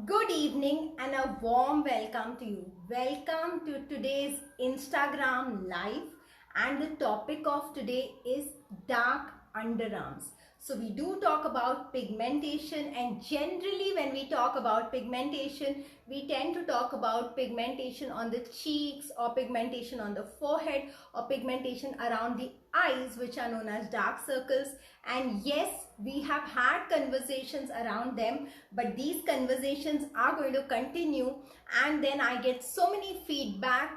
Good evening and a warm welcome to you. Welcome to today's Instagram live, and the topic of today is dark underarms. So we do talk about pigmentation, and generally when we talk about pigmentation, we tend to talk about pigmentation on the cheeks or pigmentation on the forehead or pigmentation around the eyes, which are known as dark circles. And yes, we have had conversations around them, but these conversations are going to continue. And then I get so many feedback,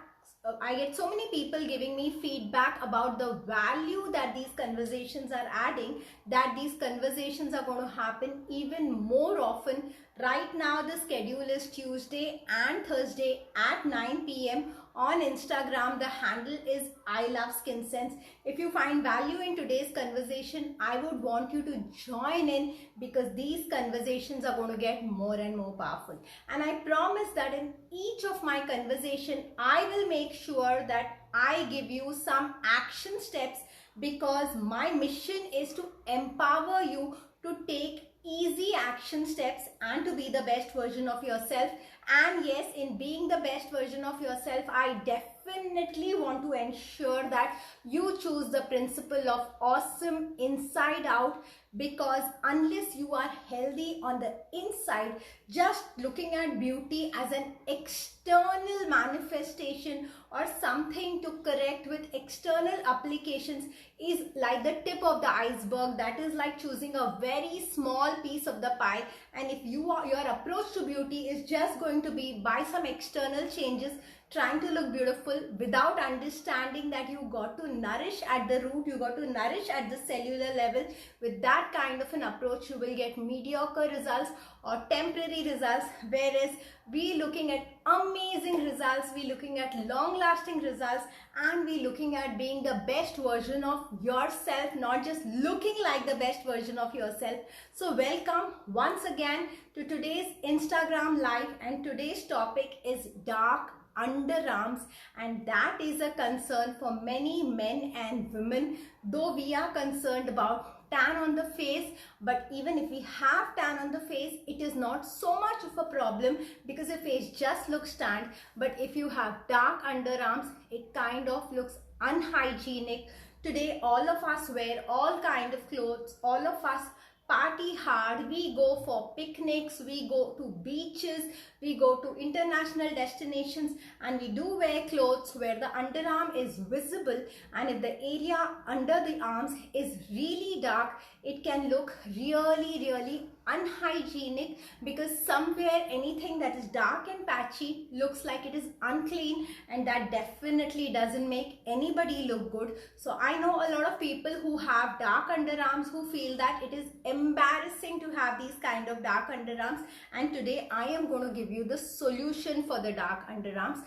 I get so many people giving me feedback about the value that these conversations are adding, that these conversations are going to happen even more often. Right now the schedule is Tuesday and Thursday at 9 p.m. on Instagram. The handle is I Love Skin Sense. If you find value in today's conversation, I would want you to join in, because these conversations are going to get more and more powerful. And I promise that in each of my conversation, I will make sure that I give you some action steps, because my mission is to empower you to take easy action steps and to be the best version of yourself. And yes, in being the best version of yourself, I definitely want to ensure that you choose the principle of awesome inside out, because unless you are healthy on the inside, just looking at beauty as an external manifestation or something to correct with external applications is like the tip of the iceberg. That is like choosing a very small piece of the pie. And if your approach to beauty is just going to be by some external changes, trying to look beautiful without understanding that you got to nourish at the root, you got to nourish at the cellular level, with that kind of an approach you will get mediocre results or temporary results. Whereas we looking at amazing results, we looking at long lasting results, and we looking at being the best version of yourself, not just looking like the best version of yourself. So welcome once again to today's Instagram live, and today's topic is dark underarms, and that is a concern for many men and women. Though we are concerned about tan on the face, but even if we have tan on the face, it is not so much of a problem because your face just looks tanned. But if you have dark underarms, it kind of looks unhygienic. Today all of us wear all kind of clothes, all of us party hard, we go for picnics, we go to beaches, we go to international destinations, and we do wear clothes where the underarm is visible. And if the area under the arms is really dark, it can look really unhygienic, because somewhere anything that is dark and patchy looks like it is unclean, and that definitely doesn't make anybody look good. So I know a lot of people who have dark underarms who feel that it is embarrassing to have these kind of dark underarms, and today I am going to give you the solution for the dark underarms.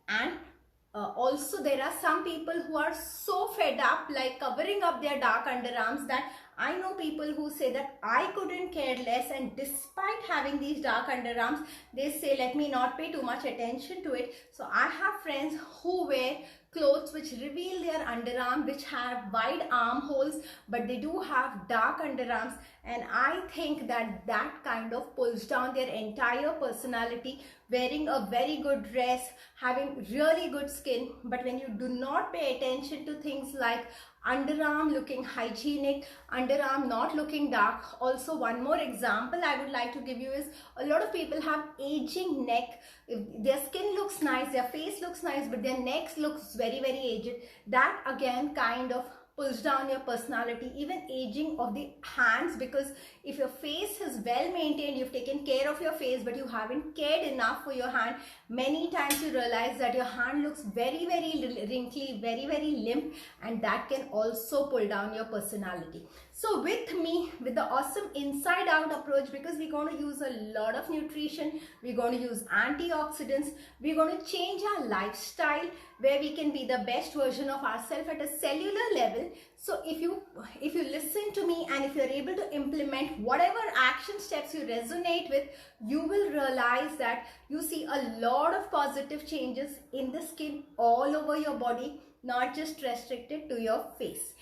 And also there are some people who are so fed up like covering up their dark underarms, that I know people who say that I couldn't care less, and despite having these dark underarms, they say let me not pay too much attention to it. So I have friends who wear clothes which reveal their underarm, which have wide armholes, but they do have dark underarms, and I think that that kind of pulls down their entire personality. Wearing a very good dress, having really good skin, but when you do not pay attention to things like underarm looking hygienic, underarm not looking dark. Also, one more example I would like to give you is a lot of people have aging neck. If their skin looks nice, their face looks nice, but their neck looks very aged, that again kind of pulls down your personality. Even aging of the hands, because if your face is well maintained, you've taken care of your face, but you haven't cared enough for your hand, many times you realize that your hand looks very wrinkly, very limp, and that can also pull down your personality. So with me, with the awesome inside out approach, because we're going to use a lot of nutrition, we're going to use antioxidants, we're going to change our lifestyle where we can be the best version of ourselves at a cellular level. So if you listen to me, and if you're able to implement whatever action steps you resonate with, you will realize that you see a lot of positive changes in the skin all over your body, not just restricted to your face.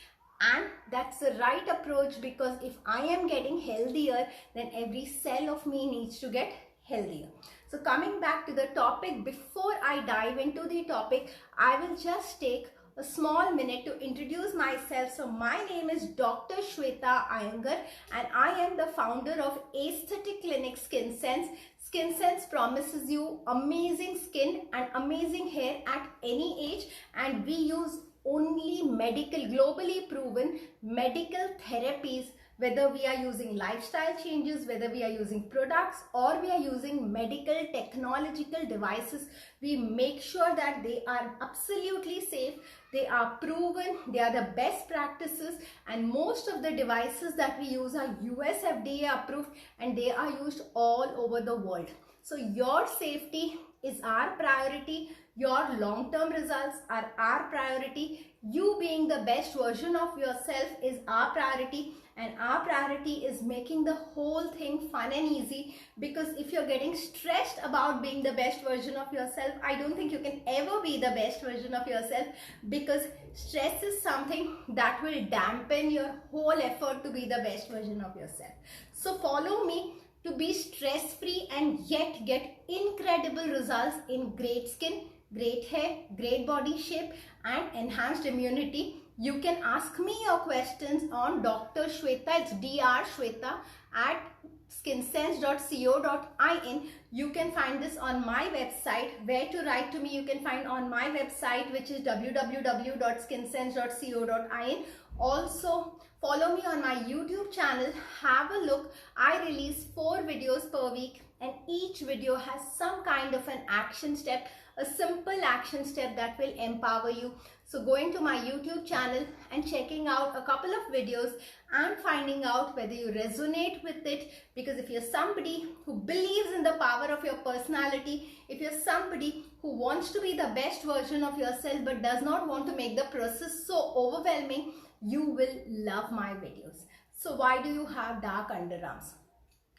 And that's the right approach, because if I am getting healthier, then every cell of me needs to get healthier. So coming back to the topic, before I dive into the topic, I will just take a small minute to introduce myself. So my name is Dr. Shweta Iyengar and I am the founder of Aesthetic Clinic Skin Sense. Skin Sense promises you amazing skin and amazing hair at any age, and we use only medical, globally proven medical therapies, whether we are using lifestyle changes, whether we are using products or we are using medical technological devices. We make sure that they are absolutely safe, they are proven, they are the best practices, and most of the devices that we use are US FDA approved and they are used all over the world. So your safety is our priority, your long-term results are our priority, you being the best version of yourself is our priority, and our priority is making the whole thing fun and easy. Because if you're getting stressed about being the best version of yourself, I don't think you can ever be the best version of yourself, because stress is something that will dampen your whole effort to be the best version of yourself. So follow me to be stress-free and yet get incredible results in great skin, great hair, great body shape and enhanced immunity. You can ask me your questions on Dr. Shweta, it's Dr. Shweta at skinsense.co.in. You can find this on my website. Where to write to me, you can find on my website, which is www.skinsense.co.in. Also, follow me on my YouTube channel, have a look. I release 4 videos per week and each video has some kind of an action step, a simple action step that will empower you. So going to my YouTube channel and checking out a couple of videos and finding out whether you resonate with it, because if you're somebody who believes in the power of your personality, if you're somebody who wants to be the best version of yourself but does not want to make the process so overwhelming, you will love my videos. So why do you have dark underarms?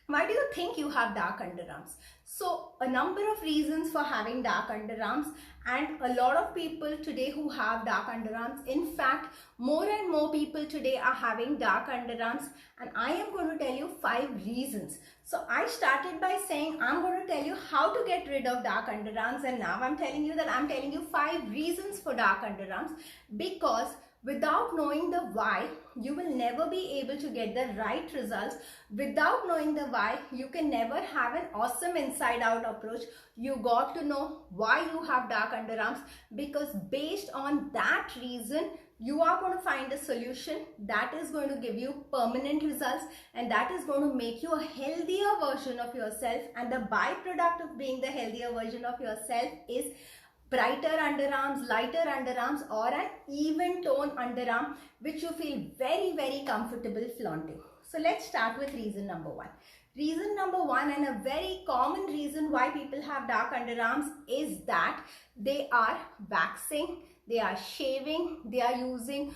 Why do you think you have dark underarms? So a number of reasons for having dark underarms, and a lot of people today who have dark underarms. In fact, more and more people today are having dark underarms, and I am going to tell you 5 reasons. So I started by saying I'm going to tell you how to get rid of dark underarms, and now I'm telling you that I'm telling you 5 reasons for dark underarms, because without knowing the why, you will never be able to get the right results. Without knowing the why, you can never have an awesome inside out approach. You got to know why you have dark underarms, because based on that reason, you are going to find a solution that is going to give you permanent results, and that is going to make you a healthier version of yourself. And the byproduct of being the healthier version of yourself is brighter underarms, lighter underarms, or an even tone underarm, which you feel very, very comfortable flaunting. So let's start with reason number 1. Reason number 1, and a very common reason why people have dark underarms, is that they are waxing, they are shaving, they are using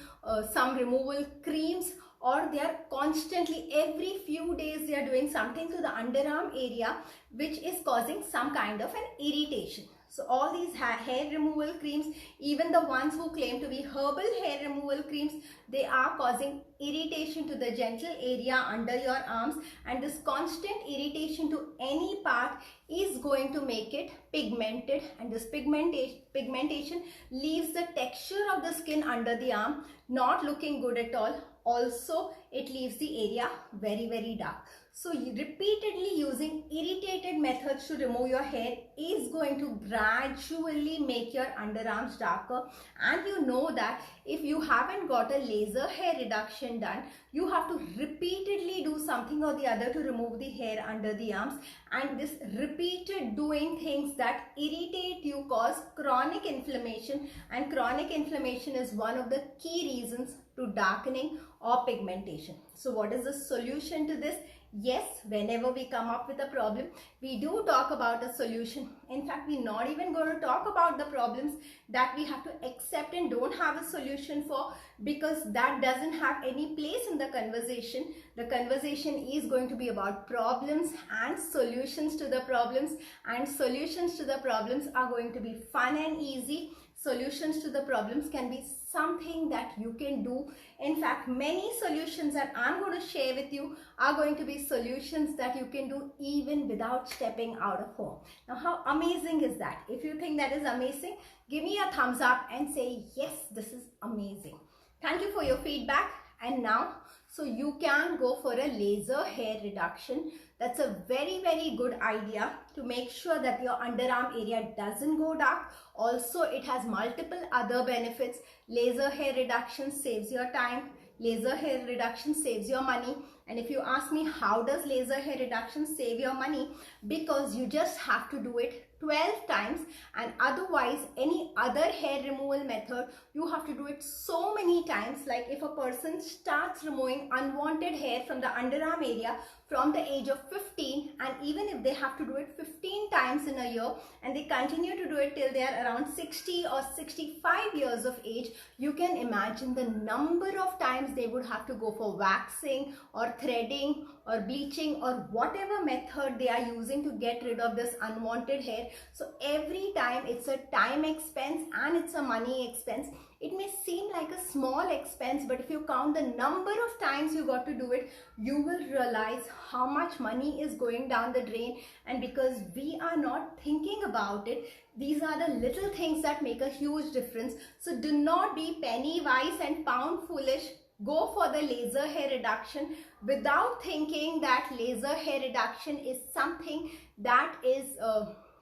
some removal creams, or they are constantly, every few days, they are doing something to the underarm area which is causing some kind of an irritation. So all these hair removal creams, even the ones who claim to be herbal hair removal creams, they are causing irritation to the genital area under your arms, and this constant irritation to any part is going to make it pigmented, and this pigmentation leaves the texture of the skin under the arm not looking good at all. Also, it leaves the area very, very dark. So repeatedly using irritated methods to remove your hair is going to gradually make your underarms darker. And you know that if you haven't got a laser hair reduction done, you have to repeatedly do something or the other to remove the hair under the arms. And this repeated doing things that irritate you cause chronic inflammation, and chronic inflammation is one of the key reasons to darkening or pigmentation. So what is the solution to this? Yes, whenever we come up with a problem, we do talk about a solution. In fact, we're not even going to talk about the problems that we have to accept and don't have a solution for, because that doesn't have any place in the conversation. The conversation is going to be about problems and solutions to the problems, and solutions to the problems are going to be fun and easy. Solutions to the problems can be something that you can do. In fact, many solutions that I'm going to share with you are going to be solutions that you can do even without stepping out of home. Now, how amazing is that? If you think that is amazing, give me a thumbs up and say, yes, this is amazing. Thank you for your feedback. And now, so you can go for a laser hair reduction. That's a very, very good idea to make sure that your underarm area doesn't go dark. Also, it has multiple other benefits. Laser hair reduction saves your time. Laser hair reduction saves your money. And if you ask me, how does laser hair reduction save your money? Because you just have to do it 12 times, and otherwise any other hair removal method you have to do it so many times. Like if a person starts removing unwanted hair from the underarm area from the age of 15, and even if they have to do it 15 times in a year and they continue to do it till they are around 60 or 65 years of age, you can imagine the number of times they would have to go for waxing or threading or bleaching or whatever method they are using to get rid of this unwanted hair. So every time it's a time expense and it's a money expense. It may seem like a small expense, but if you count the number of times you got to do it, you will realize how much money is going down the drain. And because we are not thinking about it, these are the little things that make a huge difference. So do not be penny wise and pound foolish. Go for the laser hair reduction without thinking that laser hair reduction is something that is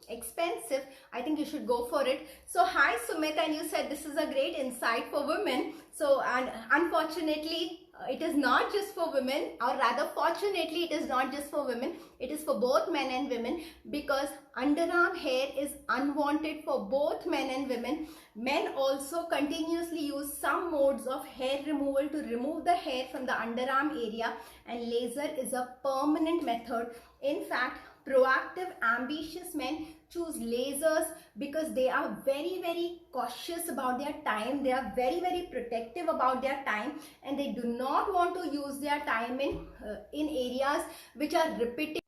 expensive. I think you should go for it. So hi Sumit, and you said this is a great insight for women. So, and unfortunately it is not just for women, or rather fortunately it is not just for women, it is for both men and women, because underarm hair is unwanted for both men and women. Men also continuously use some modes of hair removal to remove the hair from the underarm area, and laser is a permanent method. In fact, proactive, ambitious men choose lasers because they are very, very cautious about their time. They are very, very protective about their time, and they do not want to use their time in areas which are repetitive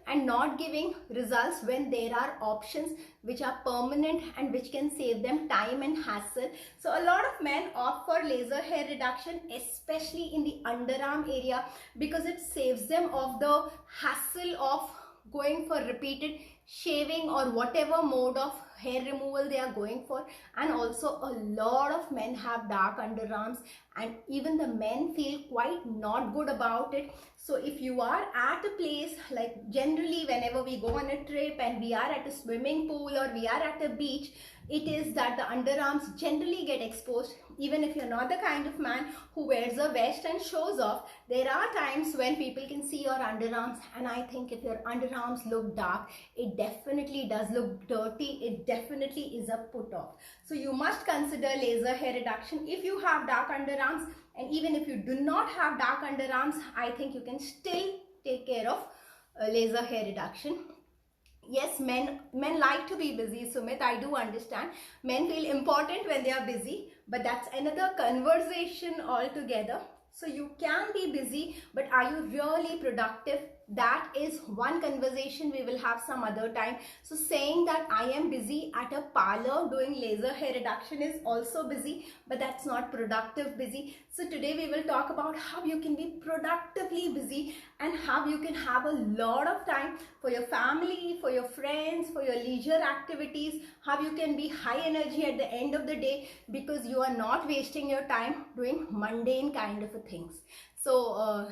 and not giving results, when there are options which are permanent and which can save them time and hassle. So a lot of men opt for laser hair reduction, especially in the underarm area, because it saves them of the hassle of going for repeated shaving or whatever mode of hair removal they are going for. And also a lot of men have dark underarms, and even the men feel quite not good about it. So if you are at a place, like generally whenever we go on a trip and we are at a swimming pool or we are at a beach, it is that the underarms generally get exposed. Even if you're not the kind of man who wears a vest and shows off, there are times when people can see your underarms, and I think if your underarms look dark, it definitely does look dirty. It definitely is a put off. So you must consider laser hair reduction if you have dark underarms, and even if you do not have dark underarms, I think you can still take care of laser hair reduction. Yes, men like to be busy, Sumit. I do understand. Men feel important when they are busy, but that's another conversation altogether. So you can be busy, but are you really productive? That is one conversation we will have some other time. So saying that I am busy at a parlor doing laser hair reduction is also busy, but that's not productive busy. So today we will talk about how you can be productively busy and how you can have a lot of time for your family, for your friends, for your leisure activities, how you can be high energy at the end of the day because you are not wasting your time doing mundane kind of things. So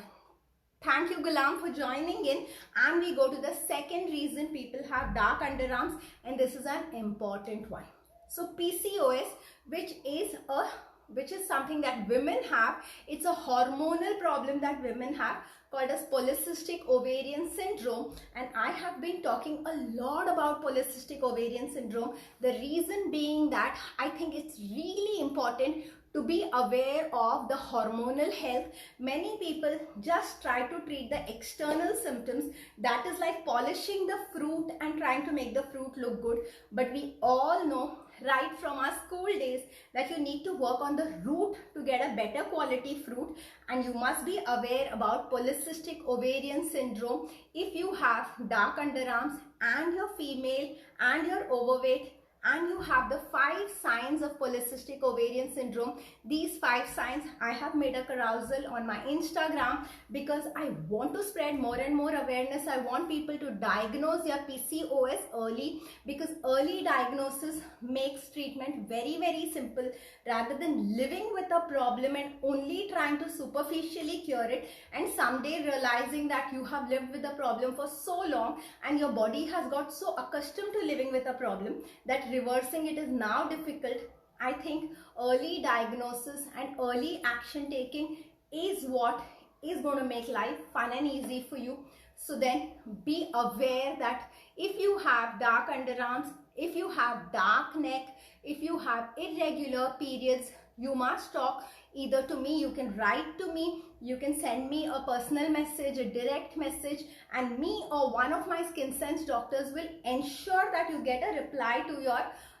thank you, Gulam, for joining in. And we go to the second reason people have dark underarms, and this is an important one. So PCOS, which is something that women have. It's a hormonal problem that women have called as polycystic ovarian syndrome, and I have been talking a lot about polycystic ovarian syndrome. The reason being that I think it's really important to be aware of the hormonal health. Many people just try to treat the external symptoms, that is like polishing the fruit and trying to make the fruit look good. But we all know right from our school days that you need to work on the root to get a better quality fruit, and you must be aware about polycystic ovarian syndrome. If you have dark underarms and you're female and you're overweight and you have the 5 signs of polycystic ovarian syndrome. These 5 signs, I have made a carousel on my Instagram because I want to spread more and more awareness. I want people to diagnose their PCOS early, because early diagnosis makes treatment very, very simple, rather than living with a problem and only trying to superficially cure it, and someday realizing that you have lived with a problem for so long and your body has got so accustomed to living with a problem that reversing it is now difficult. I think early diagnosis and early action taking is what is going to make life fun and easy for you. So then be aware that if you have dark underarms, if you have dark neck, if you have irregular periods, you must talk either to me, you can write to me, you can send me a personal message, a direct message, and me or one of my skin sense doctors will ensure that you get a reply to your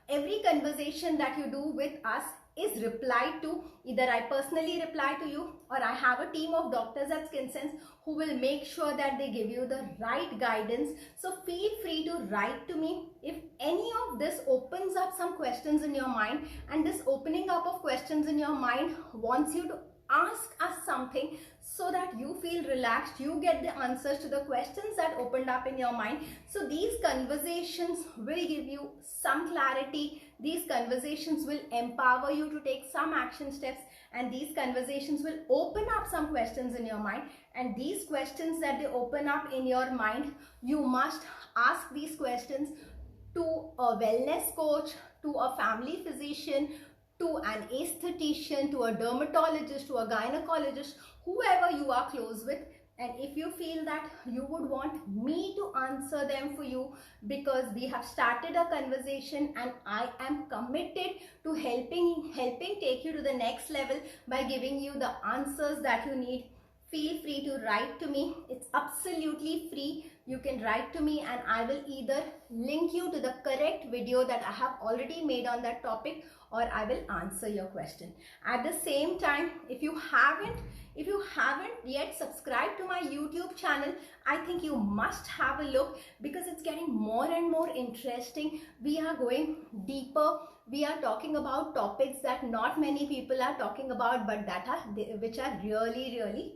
every conversation that you do with us is replied to. Either I personally reply to you, or I have a team of doctors at SkinSense who will make sure that they give you the right guidance. So feel free to write to me if any of this opens up some questions in your mind, and this opening up of questions in your mind wants you to ask us something so that you feel relaxed, you get the answers to the questions that opened up in your mind. So these conversations will give you some clarity, these conversations will empower you to take some action steps, and these conversations will open up some questions in your mind. And these questions that they open up in your mind, you must ask these questions to a wellness coach, to a family physician, to an aesthetician, to a dermatologist, to a gynecologist, whoever you are close with. And if you feel that you would want me to answer them for you, because we have started a conversation and I am committed to helping take you to the next level by giving you the answers that you need, feel free to write to me. It's absolutely free. You can write to me and I will either link you to the correct video that I have already made on that topic, or I will answer your question. At the same time, if you haven't yet subscribed to my YouTube channel, I think you must have a look, because it's getting more and more interesting. We are going deeper. We are talking about topics that not many people are talking about, but which are really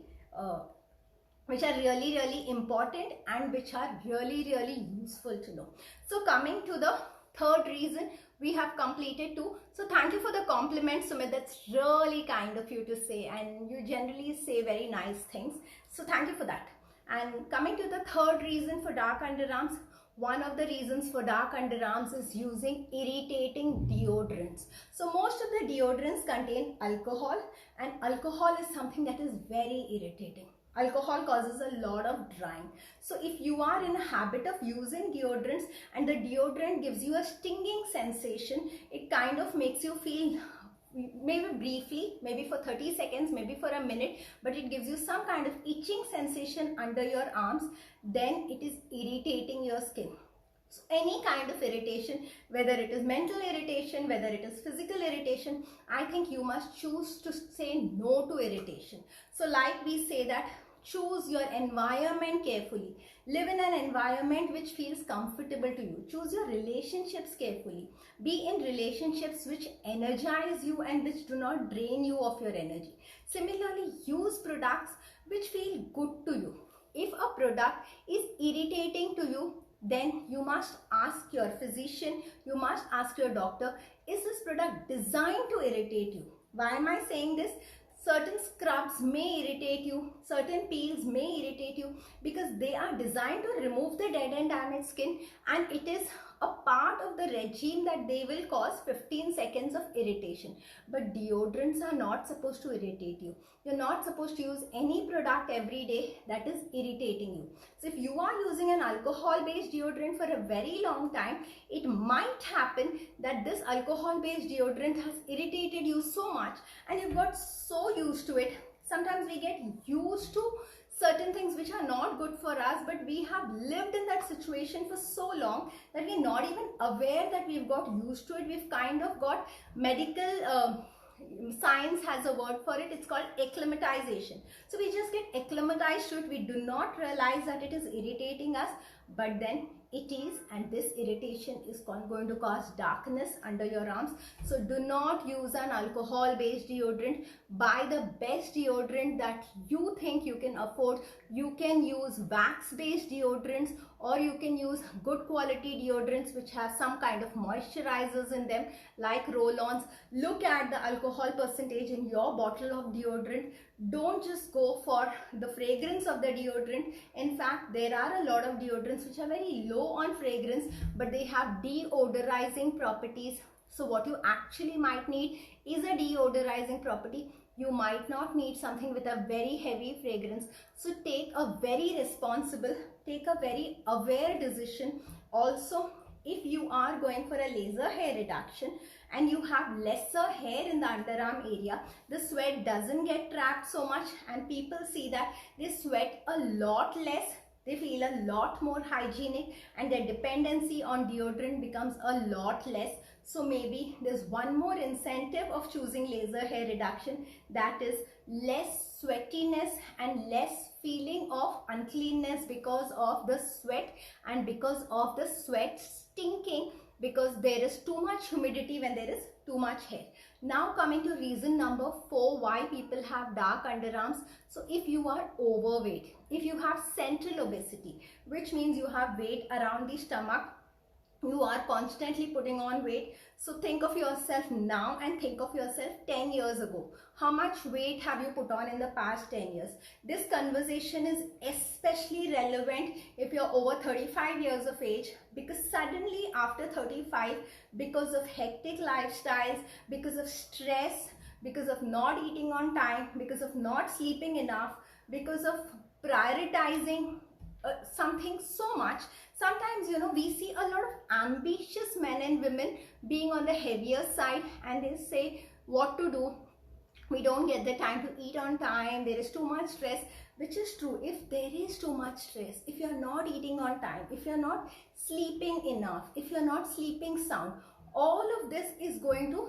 important and which are really useful to know. So coming to the third reason, we have completed 2. So thank you for the compliment, Sumit. That's really kind of you to say, and you generally say very nice things. So thank you for that. And coming to the third reason for dark underarms, one of the reasons for dark underarms is using irritating deodorants. So most of the deodorants contain alcohol, and alcohol is something that is very irritating. Alcohol causes a lot of drying. So if you are in a habit of using deodorants and the deodorant gives you a stinging sensation, it kind of makes you feel, maybe briefly, maybe for 30 seconds, maybe for a minute, but it gives you some kind of itching sensation under your arms, then it is irritating your skin. So any kind of irritation, whether it is mental irritation, whether it is physical irritation, I think you must choose to say no to irritation. So like we say that, choose your environment carefully. Live in an environment which feels comfortable to you. Choose your relationships carefully. Be in relationships which energize you and which do not drain you of your energy. Similarly, use products which feel good to you. If a product is irritating to you, then you must ask your physician, you must ask your doctor, is this product designed to irritate you? Why am I saying this? Certain scrubs may irritate you, certain peels may irritate you, because they are designed to remove the dead and damaged skin, and it is a part of the regime that they will cause 15 seconds of irritation. But deodorants are not supposed to irritate you. You're not supposed to use any product every day that is irritating you. So if you are using an alcohol based deodorant for a very long time, it might happen that this alcohol based deodorant has irritated you so much and you've got so used to it. Sometimes we get used to certain things which are not good for us, but we have lived in that situation for so long that we're not even aware that we've got used to it. We've kind of got medical science has a word for it. It's called acclimatization. So we just get acclimatized to it. We do not realize that it is irritating us, but then it is, and this irritation is going to cause darkness under your arms. So do not use an alcohol based deodorant. Buy the best deodorant that you think you can afford. You can use wax based deodorants, or you can use good quality deodorants which have some kind of moisturizers in them, like roll-ons. Look at the alcohol percentage in your bottle of deodorant. Don't just go for the fragrance of the deodorant. In fact, there are a lot of deodorants which are very low on fragrance, but they have deodorizing properties. So what you actually might need is a deodorizing property. You might not need something with a very heavy fragrance. So take a very responsible, take a very aware decision. Also, if you are going for a laser hair reduction and you have lesser hair in the underarm area, the sweat doesn't get trapped so much, and people see that they sweat a lot less. They feel a lot more hygienic, and their dependency on deodorant becomes a lot less. So maybe there's one more incentive of choosing laser hair reduction, that is less sweatiness and less feeling of uncleanness because of the sweat, and because of the sweat stinking, because there is too much humidity when there is too much hair. Now coming to reason number 4 why people have dark underarms. So if you are overweight, if you have central obesity, which means you have weight around the stomach, you are constantly putting on weight. So think of yourself now and think of yourself 10 years ago. How much weight have you put on in the past 10 years? This conversation is especially relevant if you're over 35 years of age, because suddenly after 35, because of hectic lifestyles, because of stress, because of not eating on time, because of not sleeping enough, because of prioritizing something so much, sometimes, you know, we see a lot of ambitious men and women being on the heavier side, and they say what to do. We don't get the time to eat on time. There is too much stress, which is true. If there is too much stress, if you're not eating on time, if you're not sleeping enough, if you're not sleeping sound, all of this is going to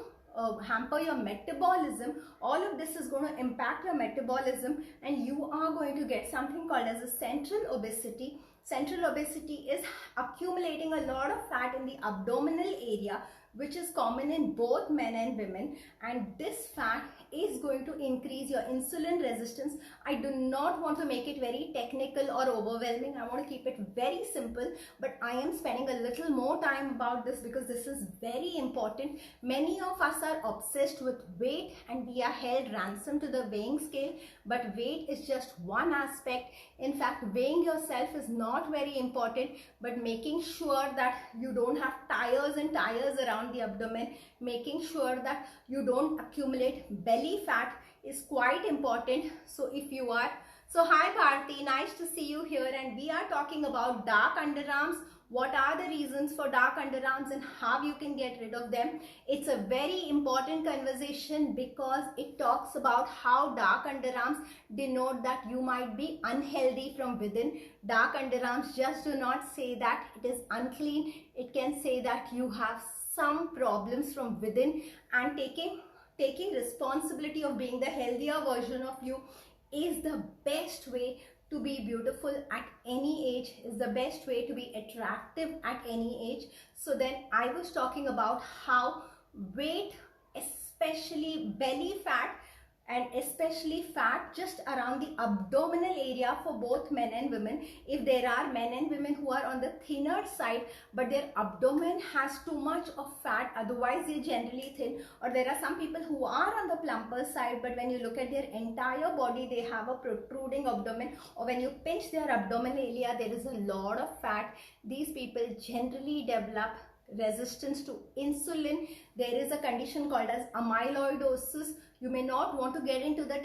hamper your metabolism. All of this is going to impact your metabolism, and you are going to get something called as a central obesity. Central obesity is accumulating a lot of fat in the abdominal area, which is common in both men and women, and this fat is going to increase your insulin resistance. I do not want to make it very technical or overwhelming. I want to keep it very simple, but I am spending a little more time about this because this is very important. Many of us are obsessed with weight and we are held ransom to the weighing scale, but weight is just one aspect. In fact, weighing yourself is not very important, but making sure that you don't have tires and tires around the abdomen, making sure that you don't accumulate belly fat is quite important. So if you are, so hi Bharti, nice to see you here, and we are talking about dark underarms. What are the reasons for dark underarms and how you can get rid of them? It's a very important conversation because it talks about how dark underarms denote that you might be unhealthy from within. Dark underarms just do not say that it is unclean. It can say that you have some problems from within, and taking responsibility of being the healthier version of you is the best way to be beautiful at any age, is the best way to be attractive at any age. So then I was talking about how weight, especially belly fat and especially fat just around the abdominal area for both men and women. If there are men and women who are on the thinner side but their abdomen has too much of fat, otherwise they're generally thin, or there are some people who are on the plumper side but when you look at their entire body they have a protruding abdomen, or when you pinch their abdominal area there is a lot of fat, these people generally develop resistance to insulin. There is a condition called as amyloidosis. You may not want to get into the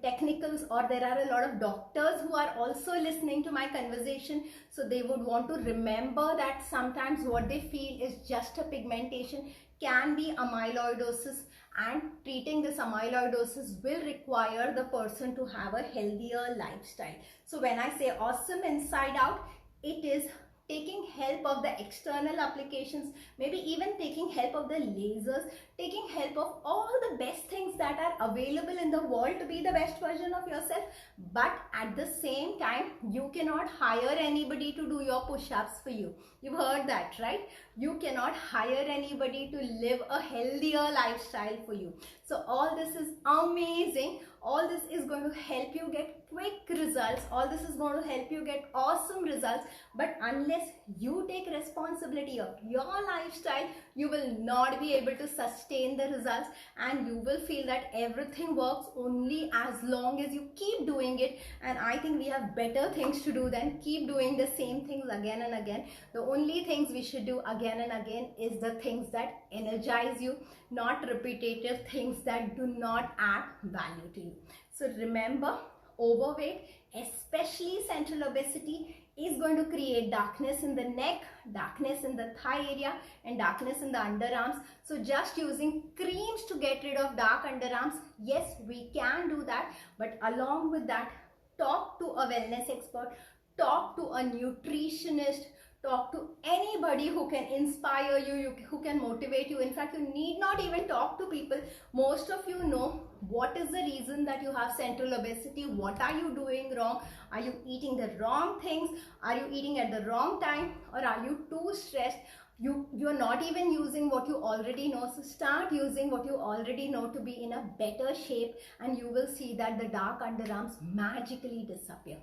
technicals, or there are a lot of doctors who are also listening to my conversation, so they would want to remember that sometimes what they feel is just a pigmentation, can be amyloidosis, and treating this amyloidosis will require the person to have a healthier lifestyle. So when I say awesome inside out, it is taking help of the external applications, maybe even taking help of the lasers, taking help of all the best things that are available in the world to be the best version of yourself. But at the same time, you cannot hire anybody to do your push-ups for you. You've heard that, right? You cannot hire anybody to live a healthier lifestyle for you. So all this is amazing. All this is going to help you get quick results. All this is going to help you get awesome results. But unless you take responsibility of your lifestyle, you will not be able to sustain the results, and you will feel that everything works only as long as you keep doing it. And I think we have better things to do than keep doing the same things again and again. The only things we should do again and again is the things that energize you, not repetitive things that do not add value to you. So remember, overweight, especially central obesity, is going to create darkness in the neck, darkness in the thigh area, and darkness in the underarms. So just using creams to get rid of dark underarms, yes, we can do that. But along with that, talk to a wellness expert, talk to a nutritionist, talk to anybody who can inspire you, who can motivate you. In fact, you need not even talk to people. Most of you know what is the reason that you have central obesity. What are you doing wrong? Are you eating the wrong things? Are you eating at the wrong time? Or are you too stressed? You're not even using what you already know. So start using what you already know to be in a better shape, and you will see that the dark underarms magically disappear.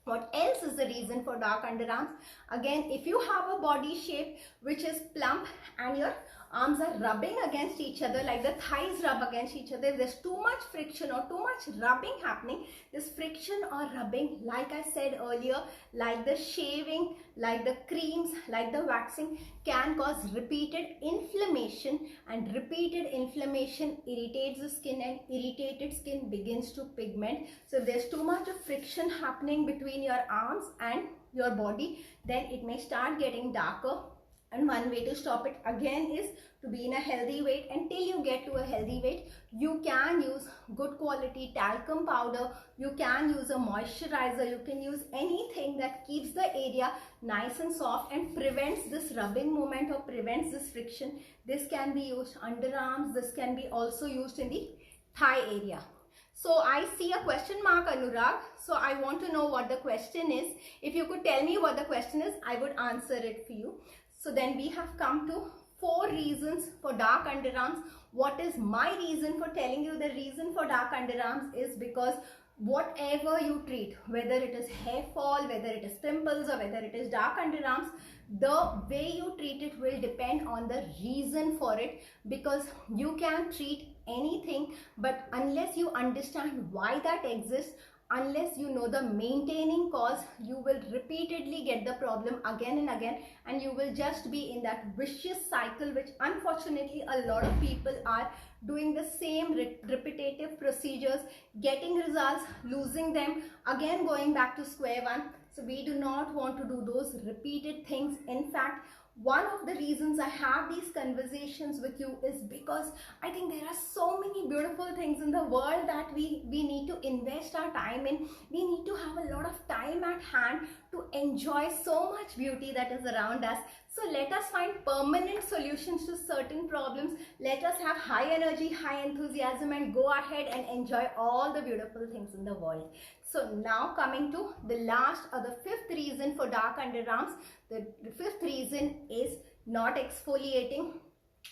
What else is the reason for dark underarms? Again, if you have a body shape which is plump and your arms are rubbing against each other, like the thighs rub against each other, if there's too much friction or too much rubbing happening, this friction or rubbing, like I said earlier, like the shaving, like the creams, like the waxing, can cause repeated inflammation, and repeated inflammation irritates the skin, and irritated skin begins to pigment. So if there's too much of friction happening between your arms and your body, then it may start getting darker. And one way to stop it again is to be in a healthy weight. Until you get to a healthy weight, you can use good quality talcum powder, you can use a moisturizer, you can use anything that keeps the area nice and soft and prevents this rubbing movement or prevents this friction. This can be used underarms, this can be also used in the thigh area. So I see a question mark, Anurag. So I want to know what the question is. If you could tell me what the question is, I would answer it for you. So then we have come to 4 reasons for dark underarms. What is my reason for telling you the reason for dark underarms is because whatever you treat, whether it is hair fall, whether it is pimples, or whether it is dark underarms, the way you treat it will depend on the reason for it, because you can treat anything, but unless you understand why that exists, unless you know the maintaining cause, you will repeatedly get the problem again and again, and you will just be in that vicious cycle, which unfortunately a lot of people are doing the same repetitive procedures, getting results, losing them, again going back to square one. So we do not want to do those repeated things. In fact, one of the reasons I have these conversations with you is because I think there are so many beautiful things in the world that we need to invest our time in. We need to have a lot of time at hand to enjoy so much beauty that is around us. So let us find permanent solutions to certain problems. Let us have high energy, high enthusiasm, and go ahead and enjoy all the beautiful things in the world. So now coming to the last or the 5th reason for dark underarms. The 5th reason is not exfoliating,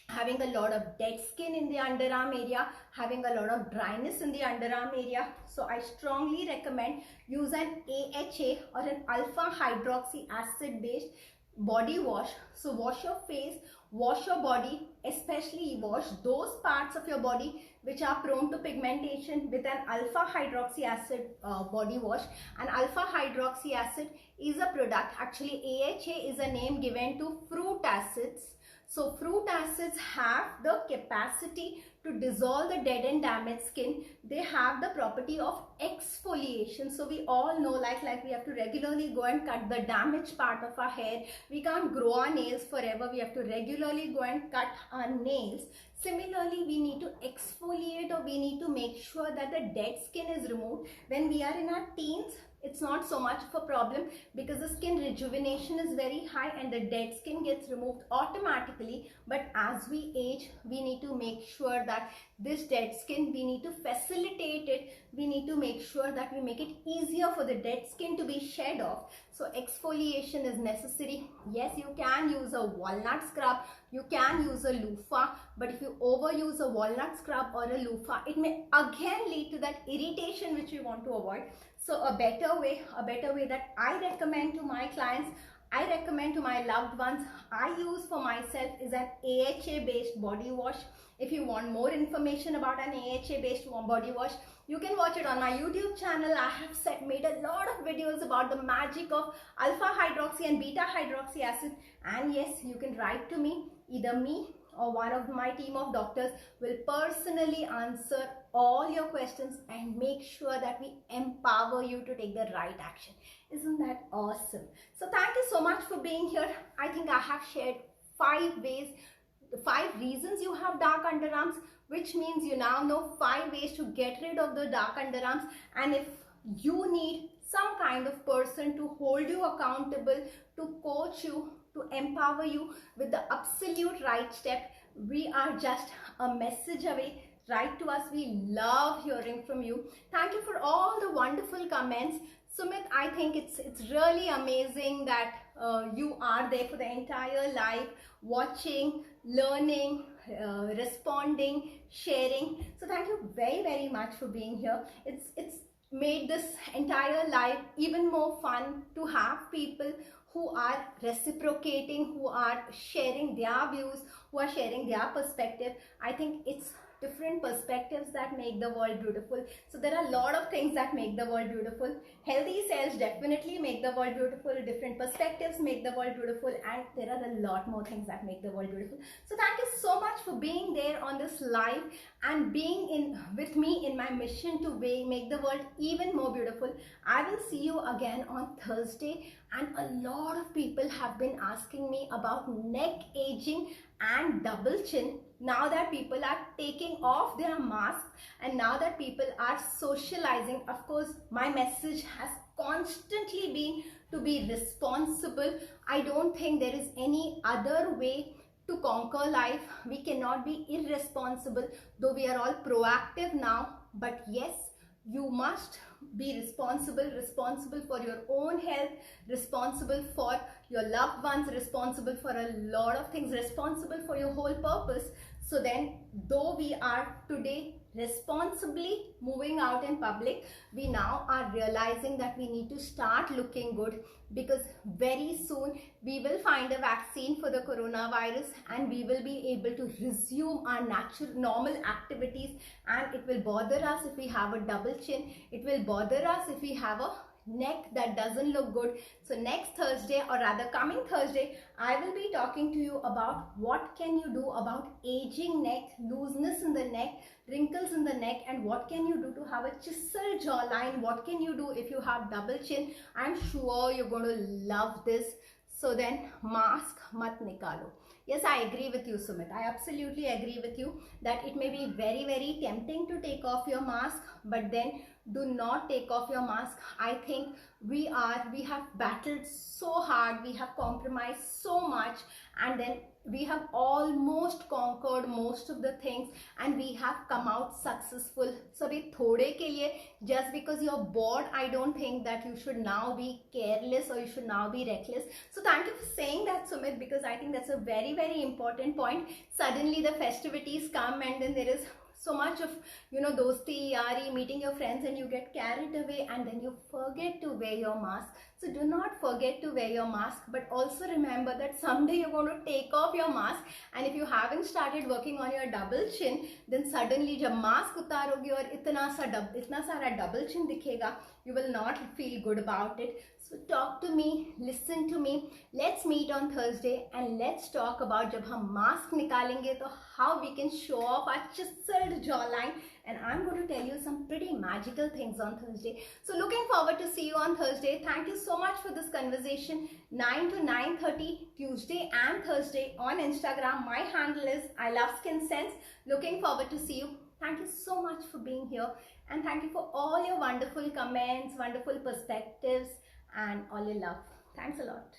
having a lot of dead skin in the underarm area, having a lot of dryness in the underarm area. So I strongly recommend use an AHA or an alpha hydroxy acid based body wash. So wash your face, wash your body, especially wash those parts of your body which are prone to pigmentation with an alpha hydroxy acid body wash. And alpha hydroxy acid is a product, actually AHA is a name given to fruit acids. So fruit acids have the capacity to dissolve the dead and damaged skin. They have the property of exfoliation. So we all know, like we have to regularly go and cut the damaged part of our hair. We can't grow our nails forever. We have to regularly go and cut our nails. Similarly, we need to exfoliate, or we need to make sure that the dead skin is removed when we are in our teens, it's not so much of a problem because the skin rejuvenation is very high and the dead skin gets removed automatically. But as we age, we need to make sure that this dead skin, we need to facilitate it. We need to make sure that we make it easier for the dead skin to be shed off. So exfoliation is necessary. Yes, you can use a walnut scrub, you can use a loofah, but if you overuse a walnut scrub or a loofah, it may again lead to that irritation which we want to avoid. So a better way that I recommend to my clients, I recommend to my loved ones, I use for myself is an AHA based body wash. If you want more information about an AHA based body wash, you can watch it on my YouTube channel. I have made a lot of videos about the magic of alpha hydroxy and beta hydroxy acid. And yes, you can write to me, either me or one of my team of doctors will personally answer all your questions and make sure that we empower you to take the right action. Isn't that awesome? So thank you so much for being here. I think I have shared 5 reasons you have dark underarms, which means you now know 5 ways to get rid of the dark underarms. And if you need some kind of person to hold you accountable, to coach you, to empower you with the absolute right step, we are just a message away. Write to us. We love hearing from you. Thank you for all the wonderful comments. Sumit, I think it's really amazing that you are there for the entire live, watching, learning, responding, sharing. So thank you very, very much for being here. It's made this entire live even more fun to have people who are reciprocating, who are sharing their views, who are sharing their perspective. I think it's different perspectives that make the world beautiful. So there are a lot of things that make the world beautiful. Healthy cells definitely make the world beautiful. Different perspectives make the world beautiful. And there are a lot more things that make the world beautiful. So thank you so much for being there on this live and being with me in my mission to make the world even more beautiful. I will see you again on Thursday. And a lot of people have been asking me about neck aging and double chin. Now that people are taking off their masks and now that people are socializing, of course, my message has constantly been to be responsible. I don't think there is any other way to conquer life. We cannot be irresponsible, though we are all proactive now. But yes, you must be responsible for your own health, responsible for your loved ones, responsible for a lot of things, responsible for your whole purpose. So then, though we are today responsibly moving out in public, we now are realizing that we need to start looking good, because very soon we will find a vaccine for the coronavirus and we will be able to resume our normal activities. And it will bother us if we have a double chin. It will bother us if we have a neck that doesn't look good. So next Thursday, or rather coming Thursday, I will be talking to you about what can you do about aging neck, looseness in the neck, wrinkles in the neck, and what can you do to have a chiseled jawline. What can you do if you have double chin? I'm sure you're going to love this. So then, mask mat nikalo. Yes, I agree with you, Sumit. I absolutely agree with you that it may be very, very tempting to take off your mask, but then do not take off your mask. I think we have battled so hard, we have compromised so much, and then we have almost conquered most of the things and we have come out successful. So we thode ke liye, just because you're bored, I don't think that you should now be careless or you should now be reckless. So thank you for saying that, Sumit, because I think that's a very, very important point. Suddenly the festivities come and then there is so much of, dosti, yari, meeting your friends, and you get carried away and then you forget to wear your mask. So do not forget to wear your mask, but also remember that someday you're going to take off your mask, and if you haven't started working on your double chin, then suddenly jab mask utaroge aur itna sara double chin dikhega, you will not feel good about it. So talk to me, listen to me. Let's meet on Thursday and let's talk about jab hum mask nikalenge to how we can show off our chiseled jawline. And I'm going to tell you some pretty magical things on Thursday. So looking forward to see you on Thursday. Thank you so much for this conversation. 9 to 9:30 Tuesday and Thursday on Instagram. My handle is I Love Skin Sense. Looking forward to see you. Thank you so much for being here, and thank you for all your wonderful comments, wonderful perspectives, and all your love. Thanks a lot.